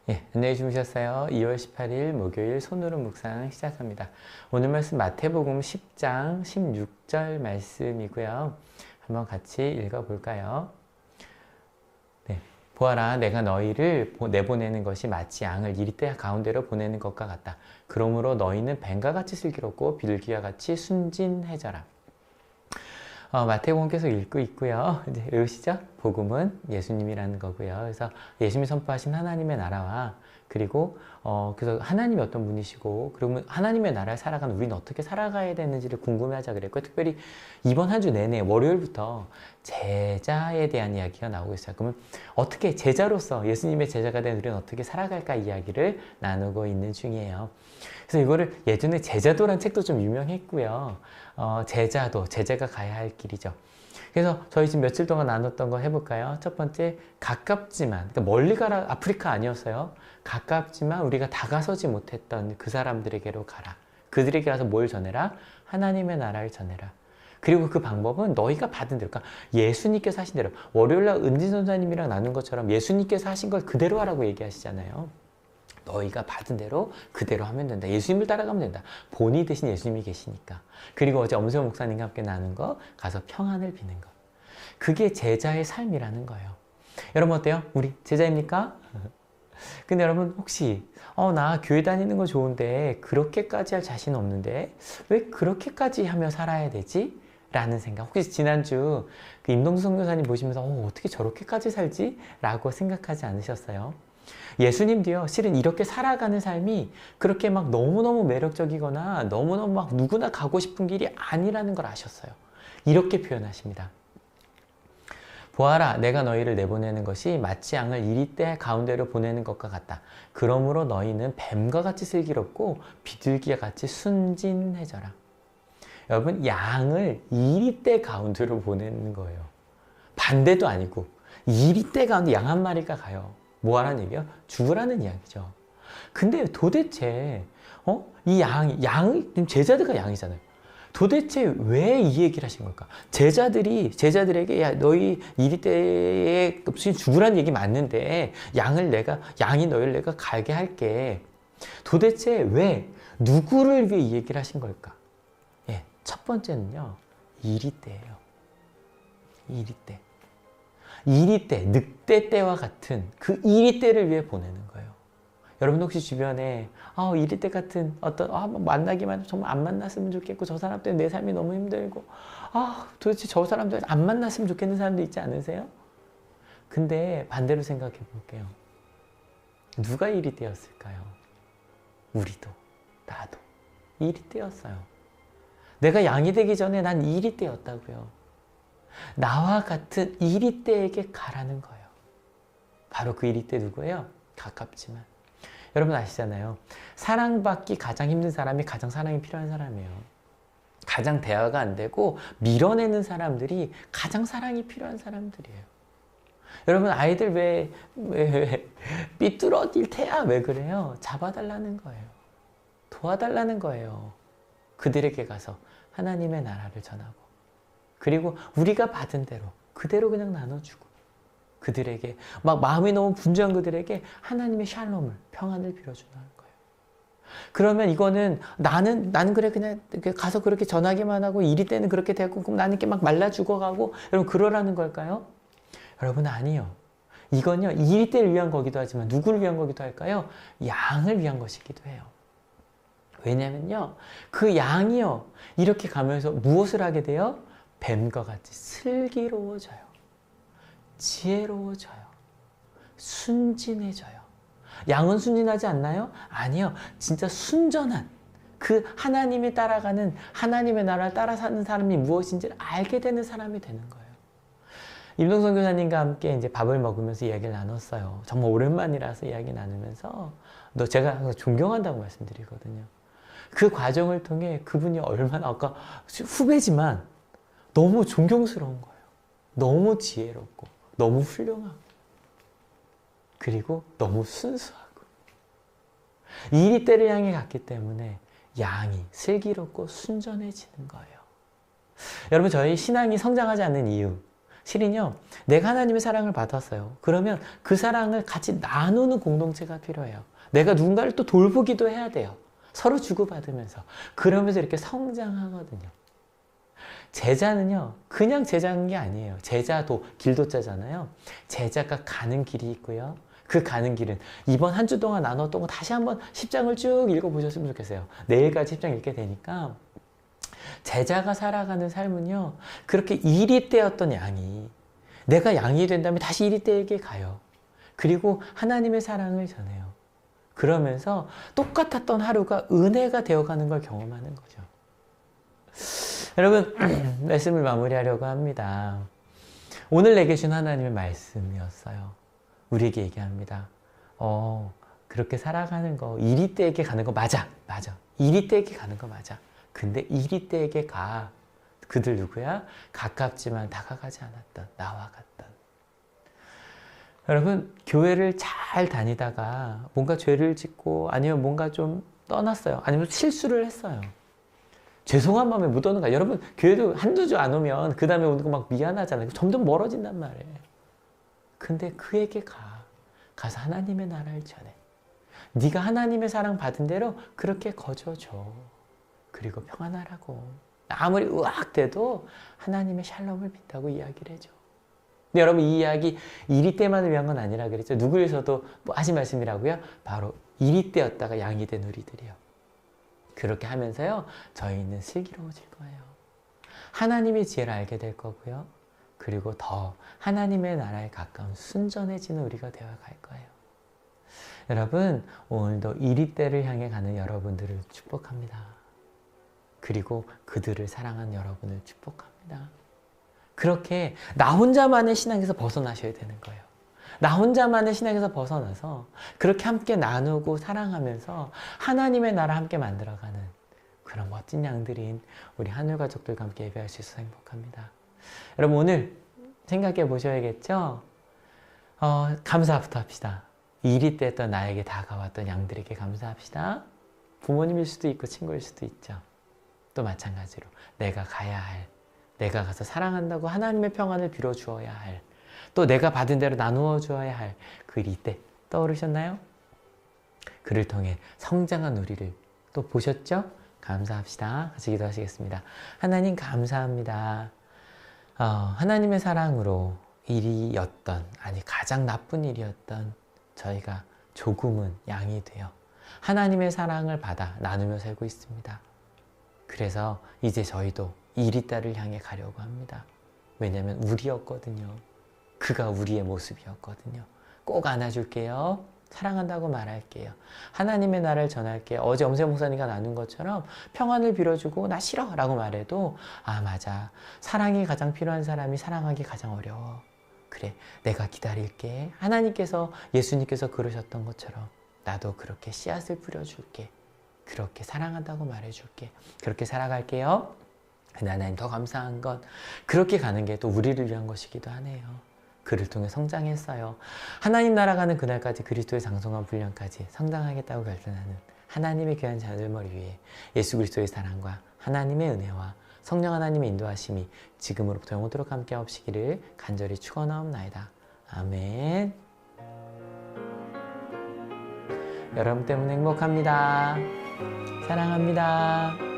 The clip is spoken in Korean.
예, 안녕히 주무셨어요. 2월 18일 목요일 손으로 묵상 시작합니다. 오늘 말씀 마태복음 10장 16절 말씀이고요. 한번 같이 읽어볼까요? 네, 보아라, 내가 너희를 내보내는 것이 마치 양을 이리떼 가운데로 보내는 것과 같다. 그러므로 너희는 뱀과 같이 슬기롭고 비둘기와 같이 순진해져라. 마태복음 계속 읽고 있고요. 이제 외우시죠? 복음은 예수님이라는 거고요. 그래서 예수님이 선포하신 하나님의 나라와 그리고 그래서 하나님이 어떤 분이시고 그러면 하나님의 나라를 살아가는 우리는 어떻게 살아가야 되는지를 궁금해하자 그랬고 특별히 이번 한 주 내내 월요일부터 제자에 대한 이야기가 나오고 있어요. 그러면 어떻게 제자로서 예수님의 제자가 된 우리는 어떻게 살아갈까 이야기를 나누고 있는 중이에요. 그래서 이거를 예전에 제자도란 책도 좀 유명했고요. 제자가 가야 할 길이죠. 그래서 저희 지금 며칠 동안 나눴던 거 해볼까요? 첫 번째, 가깝지만, 그러니까 멀리 가라, 아프리카 아니었어요. 가깝지만 우리가 다가서지 못했던 그 사람들에게로 가라. 그들에게 가서 뭘 전해라? 하나님의 나라를 전해라. 그리고 그 방법은 너희가 받은 대로, 그러니까 예수님께서 하신 대로, 월요일날 은진 선사님이랑 나눈 것처럼 예수님께서 하신 걸 그대로 하라고 얘기하시잖아요. 너희가 받은 대로 그대로 하면 된다. 예수님을 따라가면 된다. 본이 되신 예수님이 계시니까. 그리고 어제 엄세호 목사님과 함께 나눈 거 가서 평안을 비는 거. 그게 제자의 삶이라는 거예요. 여러분 어때요? 우리 제자입니까? 근데 여러분 혹시 나 교회 다니는 거 좋은데 그렇게까지 할 자신 없는데 왜 그렇게까지 하며 살아야 되지? 라는 생각. 혹시 지난주 그 임동수 선교사님 보시면서 어떻게 저렇게까지 살지? 라고 생각하지 않으셨어요? 예수님도요, 실은 이렇게 살아가는 삶이 그렇게 막 너무너무 매력적이거나 너무너무 막 누구나 가고 싶은 길이 아니라는 걸 아셨어요. 이렇게 표현하십니다. 보아라, 내가 너희를 내보내는 것이 마치 양을 이리떼 가운데로 보내는 것과 같다. 그러므로 너희는 뱀과 같이 슬기롭고 비둘기와 같이 순진해져라. 여러분, 양을 이리떼 가운데로 보내는 거예요. 반대도 아니고 이리떼 가운데 양 한 마리가 가요. 뭐 하라는 얘기요? 죽으라는 이야기죠. 근데 도대체 이 양이 제자들과 양이잖아요. 도대체 왜 이 얘기를 하신 걸까? 제자들에게 야 너희 이리떼에 죽으라는 얘기 맞는데 양이 너희를 내가 갈게 할게. 도대체 왜 누구를 위해 이 얘기를 하신 걸까? 예, 첫 번째는요. 이리떼예요. 이리떼. 이리떼, 늑대 떼와 같은 그 이리떼를 위해 보내는 거예요. 여러분 혹시 주변에 이리떼 같은 만나기만 해도 정말 안 만났으면 좋겠고 저 사람 때문에 내 삶이 너무 힘들고 도대체 저 사람들 안 만났으면 좋겠는 사람도 있지 않으세요? 근데 반대로 생각해 볼게요. 누가 이리떼였을까요? 우리도 나도 이리떼였어요. 내가 양이 되기 전에 난 이리떼였다고요. 나와 같은 이리떼에게 가라는 거예요. 바로 그 이리떼 누구예요? 가깝지만. 여러분 아시잖아요. 사랑받기 가장 힘든 사람이 가장 사랑이 필요한 사람이에요. 가장 대화가 안 되고 밀어내는 사람들이 가장 사랑이 필요한 사람들이에요. 여러분 아이들 왜 삐뚤어질 테야 왜 그래요? 잡아달라는 거예요. 도와달라는 거예요. 그들에게 가서 하나님의 나라를 전하고 그리고 우리가 받은 대로 그대로 그냥 나눠주고 그들에게 막 마음이 너무 분주한 그들에게 하나님의 샬롬을 평안을 빌어주는 거예요. 그러면 이거는 나는 그래 그냥 가서 그렇게 전하기만 하고 이리떼는 그렇게 되고 그럼 나는 이렇게 막 말라 죽어가고 여러분 그러라는 걸까요? 여러분 아니요. 이건요 이리떼를 위한 거기도 하지만 누구를 위한 거기도 할까요? 양을 위한 것이기도 해요. 왜냐면요 그 양이요 이렇게 가면서 무엇을 하게 돼요? 뱀과 같이 슬기로워져요. 지혜로워져요. 순진해져요. 양은 순진하지 않나요? 아니요. 진짜 순전한 그 하나님이 따라가는 하나님의 나라를 따라 사는 사람이 무엇인지를 알게 되는 사람이 되는 거예요. 임동선 교사님과 함께 이제 밥을 먹으면서 이야기를 나눴어요. 정말 오랜만이라서 이야기 나누면서 제가 항상 존경한다고 말씀드리거든요. 그 과정을 통해 그분이 얼마나 아까 후배지만 너무 존경스러운 거예요. 너무 지혜롭고 너무 훌륭하고 그리고 너무 순수하고 이리떼를 향해 갔기 때문에 양이 슬기롭고 순전해지는 거예요. 여러분 저희 신앙이 성장하지 않는 이유 실은요, 내가 하나님의 사랑을 받았어요. 그러면 그 사랑을 같이 나누는 공동체가 필요해요. 내가 누군가를 또 돌보기도 해야 돼요. 서로 주고받으면서. 그러면서 이렇게 성장하거든요. 제자는요, 그냥 제자인 게 아니에요. 제자도, 길도자잖아요. 제자가 가는 길이 있고요. 그 가는 길은 이번 한 주 동안 나눴던 거 다시 한번 10장을 쭉 읽어보셨으면 좋겠어요. 내일까지 10장 읽게 되니까 제자가 살아가는 삶은요, 그렇게 이리떼였던 양이 내가 양이 된다면 다시 이리떼에게 가요. 그리고 하나님의 사랑을 전해요. 그러면서 똑같았던 하루가 은혜가 되어가는 걸 경험하는 거죠. 여러분, 말씀을 마무리하려고 합니다. 오늘 내게 준 하나님의 말씀이었어요. 우리에게 얘기합니다. 그렇게 살아가는 거, 이리떼에게 가는 거 맞아. 이리떼에게 가는 거 맞아. 근데 이리떼에게 가. 그들 누구야? 가깝지만 다가가지 않았던, 나와 같던. 여러분, 교회를 잘 다니다가 뭔가 죄를 짓고 아니면 뭔가 좀 떠났어요. 아니면 실수를 했어요. 죄송한 마음에 못 오는 거야. 여러분, 교회도 한두 주 안 오면 그 다음에 오는 거 막 미안하잖아요. 점점 멀어진단 말이에요. 근데 그에게 가서 하나님의 나라를 전해. 네가 하나님의 사랑 받은 대로 그렇게 거저줘. 그리고 평안하라고. 아무리 으악대도 하나님의 샬롬을 빈다고 이야기를 해줘. 근데 여러분, 이 이야기 이리떼만을 위한 건 아니라 그랬죠. 누구를 위해서도 뭐 하신 말씀이라고요? 바로 이리떼였다가 양이 된 우리들이요. 그렇게 하면서요, 저희는 슬기로워질 거예요. 하나님의 지혜를 알게 될 거고요. 그리고 더 하나님의 나라에 가까운 순전해지는 우리가 되어갈 거예요. 여러분, 오늘도 이리떼를 향해 가는 여러분들을 축복합니다. 그리고 그들을 사랑하는 여러분을 축복합니다. 그렇게 나 혼자만의 신앙에서 벗어나셔야 되는 거예요. 나 혼자만의 신앙에서 벗어나서 그렇게 함께 나누고 사랑하면서 하나님의 나라 함께 만들어가는 그런 멋진 양들인 우리 하늘 가족들과 함께 예배할 수 있어서 행복합니다. 여러분, 오늘 생각해 보셔야겠죠? 감사부터 합시다. 이리떼였던 나에게 다가왔던 양들에게 감사합시다. 부모님일 수도 있고 친구일 수도 있죠. 또 마찬가지로 내가 가야 할, 내가 가서 사랑한다고 하나님의 평안을 빌어주어야 할, 또 내가 받은 대로 나누어 주어야 할 그 이리떼 떠오르셨나요? 그를 통해 성장한 우리를 또 보셨죠? 감사합시다. 같이 기도하시겠습니다. 하나님 감사합니다. 하나님의 사랑으로 일이었던, 아니 가장 나쁜 일이었던 저희가 조금은 양이 되어 하나님의 사랑을 받아 나누며 살고 있습니다. 그래서 이제 저희도 이리떼를 향해 가려고 합니다. 왜냐하면 우리였거든요. 그가 우리의 모습이었거든요. 꼭 안아줄게요. 사랑한다고 말할게요. 하나님의 나라를 전할게요. 어제 엄세 목사님과 나눈 것처럼 평안을 빌어주고 나 싫어 라고 말해도 맞아. 사랑이 가장 필요한 사람이 사랑하기 가장 어려워. 그래, 내가 기다릴게. 하나님께서, 예수님께서 그러셨던 것처럼 나도 그렇게 씨앗을 뿌려줄게. 그렇게 사랑한다고 말해줄게. 그렇게 살아갈게요. 근데 하나님, 더 감사한 건 그렇게 가는 게 또 우리를 위한 것이기도 하네요. 그를 통해 성장했어요. 하나님 나라 가는 그날까지 그리스도의 장성한 분량까지 성장하겠다고 결단하는 하나님의 귀한 자들머리 위에 예수 그리스도의 사랑과 하나님의 은혜와 성령 하나님의 인도하심이 지금으로부터 영원토록 함께 하옵시기를 간절히 축원하옵나이다. 아멘. 여러분 때문에 행복합니다. 사랑합니다.